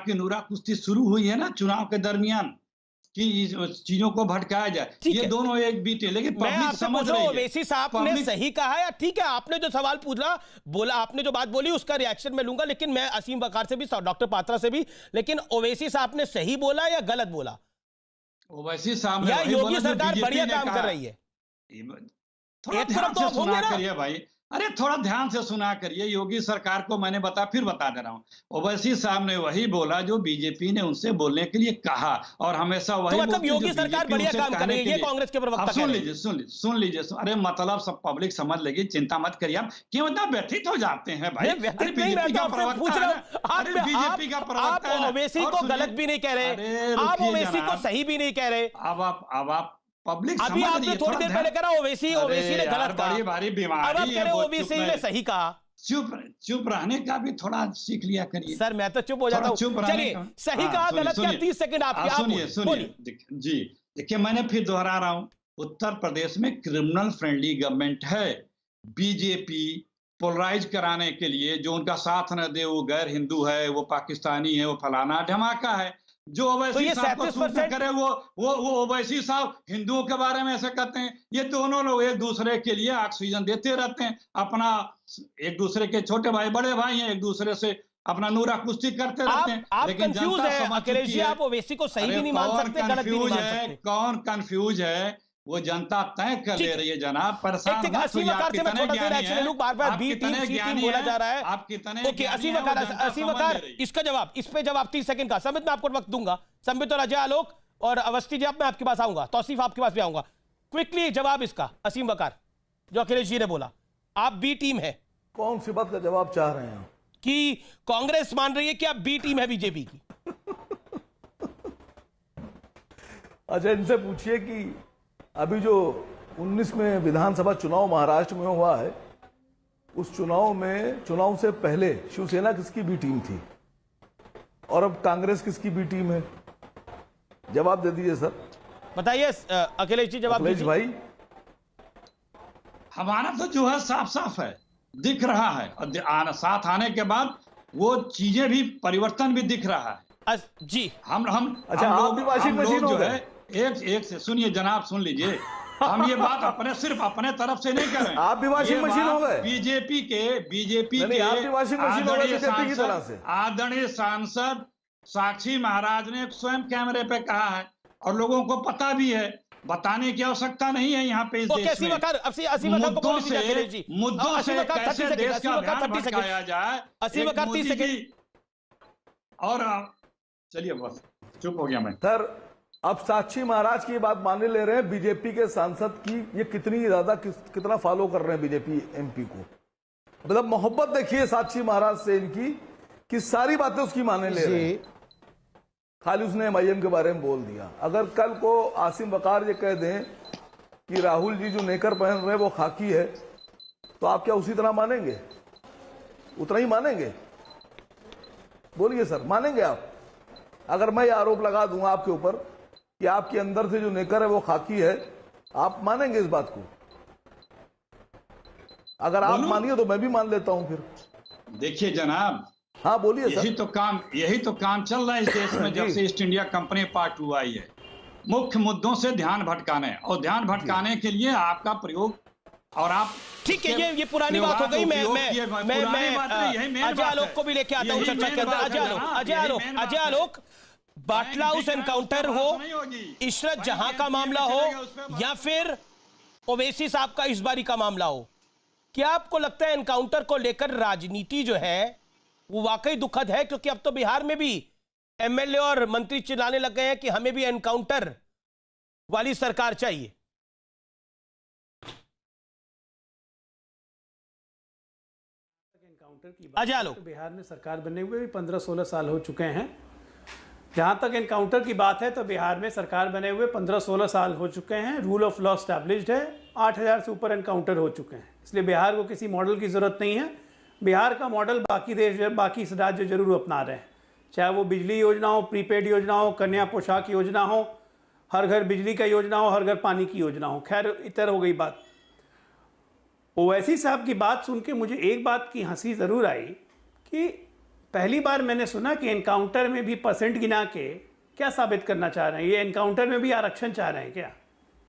की नूरा कुश्ती शुरू हुई है ना चुनाव के दरमियान कि चीजों को भटकाया जाए, ये दोनों एक बीट है, लेकिन पब्लिक समझ रही है। ओवैसी साहब ने सही कहा है या ठीक है, आपने जो सवाल पूछा बोला, आपने जो बात बोली उसका रिएक्शन मैं लूंगा, लेकिन मैं असीम वकार से भी डॉक्टर पात्रा से भी, लेकिन ओवैसी साहब ने सही बोला या गलत बोला? ओवैसी साहब ने योगी सरकार बढ़िया काम कर रही है? थोड़ा ध्यान से सुना करिए भाई, अरे थोड़ा ध्यान से सुना करिए। योगी सरकार को मैंने फिर बता दे रहा हूँ, ओवैसी साहब ने वही बोला जो बीजेपी ने उनसे बोलने के लिए कहा, और हमेशा वही तो मतलब योगी सरकार बढ़िया काम कर रही है, ये कांग्रेस के प्रवक्ता सुन लीजिए, अरे मतलब सब पब्लिक समझ लेगी, चिंता मत करिए। आप क्यों इतना व्यथित हो जाते हैं भाई? अरे बीजेपी का प्रवक्ता है, बीजेपी का प्रवक्ता है, ओवैसी को गलत भी नहीं कह रहे, आप ओवैसी को सही भी नहीं कह रहे। अब आप पब्लिक अभी आपने थोड़ी देर पहले कहा ओवैसी ने गलत कहा, बड़ी भारी बीमारी, अब आप कह रहे हो ओवैसी ने सही कहा। चुप रहने का भी थोड़ा सीख लिया करिए। सर मैं तो चुप हो जाता हूं। चलिए सही कहा गलत क्या, 30 सेकंड आपके। सुनिए जी, देखिए मैंने फिर दोहरा रहा हूं, उत्तर प्रदेश में क्रिमिनल फ्रेंडली गवर्नमेंट है। बीजेपी पोलराइज कराने के लिए जो उनका साथ न दे, वो गैर हिंदू है, वो पाकिस्तानी है, वो फलाना धमाका है। जो ओवैसी साहब को सूट करे वो ओवैसी साहब हिंदुओं के बारे में ऐसे कहते हैं। ये दोनों लोग एक दूसरे के लिए ऑक्सीजन देते रहते हैं, अपना एक दूसरे के छोटे भाई बड़े भाई हैं, एक दूसरे से अपना नूरा कुश्ती करते रहते हैं। आप कंफ्यूज है अखिलेश जी, आप ओवैसी को सही भी नहीं मान सकते, गलत भी नहीं मान सकते। कौन कंफ्यूज है वो जनता तय कर ले रही है जनाब। परेशान मत होइए, आप कितने ज्ञानी हैं, बार-बार बी टीम सी टीम बोला जा रहा है, आप कितने ओके। असीम वकार इसका जवाब, इस पे जवाब 30 सेकंड का। संबित मैं आपको वक्त दूंगा, संबित और अजय आलोक और अवस्थी जी, अब मैं आपके पास आऊंगा, तौसीफ आपके पास भी आऊंगा। क्विकली जवाब इसका, असीम वकार जो अखिलेश जी ने बोला, आप बी टीम है। कौन सी बात का जवाब चाह रहे हैं कि कांग्रेस मान रही है कि आप बी टीम है बीजेपी की? अच्छा इनसे पूछिए कि अभी जो 19 में विधानसभा चुनाव महाराष्ट्र में हुआ है, उस चुनाव से पहले शिवसेना किसकी बी टीम थी और अब कांग्रेस किसकी बी टीम है? जवाब दे दीजिए सर, बताइए अखिलेश जी, जवाब अखिलेश भाई। हमारा तो जो है साफ साफ है, दिख रहा है, और साथ आने के बाद वो चीजें भी परिवर्तन भी दिख रहा है जी। हम अच्छा, आप भी वाशिंग मशीन हो गए? एक से सुनिए जनाब, सुन लीजिए, हम ये बात सिर्फ अपने तरफ से नहीं कर रहे हैं। आप भी वाशिंग मशीन हो गए? बीजेपी के आदरणीय सांसद साक्षी महाराज ने स्वयं कैमरे पे कहा है, और लोगों को पता भी है, बताने की आवश्यकता नहीं है यहाँ पे इस देश में। मुद्दों से कैसे देश का ध्यान भटकाया जाए, 30 सेकंड। और चलिए बस चुप हो गया मैं। सर अब साक्षी महाराज की बात मान ले रहे हैं, बीजेपी के सांसद की ये कितनी ज्यादा कितना फॉलो कर रहे हैं बीजेपी एमपी को। मतलब मोहब्बत देखिए साक्षी महाराज से इनकी, कि सारी बातें उसकी माने ले रहे हैं। खाली उसने एमआईएम के बारे में बोल दिया। अगर कल को आसिम वकार ये कह दें कि राहुल जी जो नेकर पहन रहे हैं वो खाकी है, तो आप क्या उसी तरह मानेंगे? उतना ही मानेंगे? बोलिए सर, मानेंगे आप? अगर मैं आरोप लगा दूंगा आपके ऊपर कि आपके अंदर से जो नेकर है वो खाकी है, आप मानेंगे इस बात को? अगर आप मानिए तो मैं भी मान लेता हूं फिर। देखिए जनाब, हाँ बोलिए सर। यही तो काम चल रहा है इस देश में जब से ईस्ट इंडिया कंपनी पार्ट 2 आई है। मुख्य मुद्दों से ध्यान भटकाने, और ध्यान भटकाने के लिए आपका प्रयोग, और आप ठीक है, ये पुरानी बात हो गई। मैं अजय आलोक को भी लेके आता हूं चर्चा के अंदर। अजय आलोक, बाटला हाउस एनकाउंटर हो, इशरत जहां का मामला हो, या फिर ओवैसी साहब का इस बारी का मामला हो, क्या आपको लगता है एनकाउंटर को लेकर राजनीति जो है वो वाकई दुखद है? क्योंकि अब तो बिहार में भी एमएलए और मंत्री चिल्लाने लग गए हैं कि हमें भी एनकाउंटर वाली सरकार चाहिए। अजय आलोक, बिहार में सरकार बने हुए भी 15-16 साल हो चुके हैं। जहां तक एनकाउंटर की बात है तो बिहार में सरकार बने हुए 15-16 साल हो चुके हैं। रूल ऑफ लॉ स्टैब्लिश्ड है, 8000 से ऊपर एनकाउंटर हो चुके हैं। इसलिए बिहार को किसी मॉडल की जरूरत नहीं है। बिहार का मॉडल बाकी देश, बाकी राज्य जरूर अपना रहे हैं, चाहे वो बिजली योजना हो, प्रीपेड योजना हो, कन्या पोशाक योजना हो, हर घर बिजली का योजना हो, हर घर पानी की योजना हो। खैर इतर हो गई बात। ओवैसी साहब की बात सुन के मुझे एक बात की हंसी ज़रूर आई कि पहली बार मैंने सुना कि एनकाउंटर में भी परसेंट गिना के क्या साबित करना चाह रहे हैं? ये एनकाउंटर में भी आरक्षण चाह रहे हैं क्या?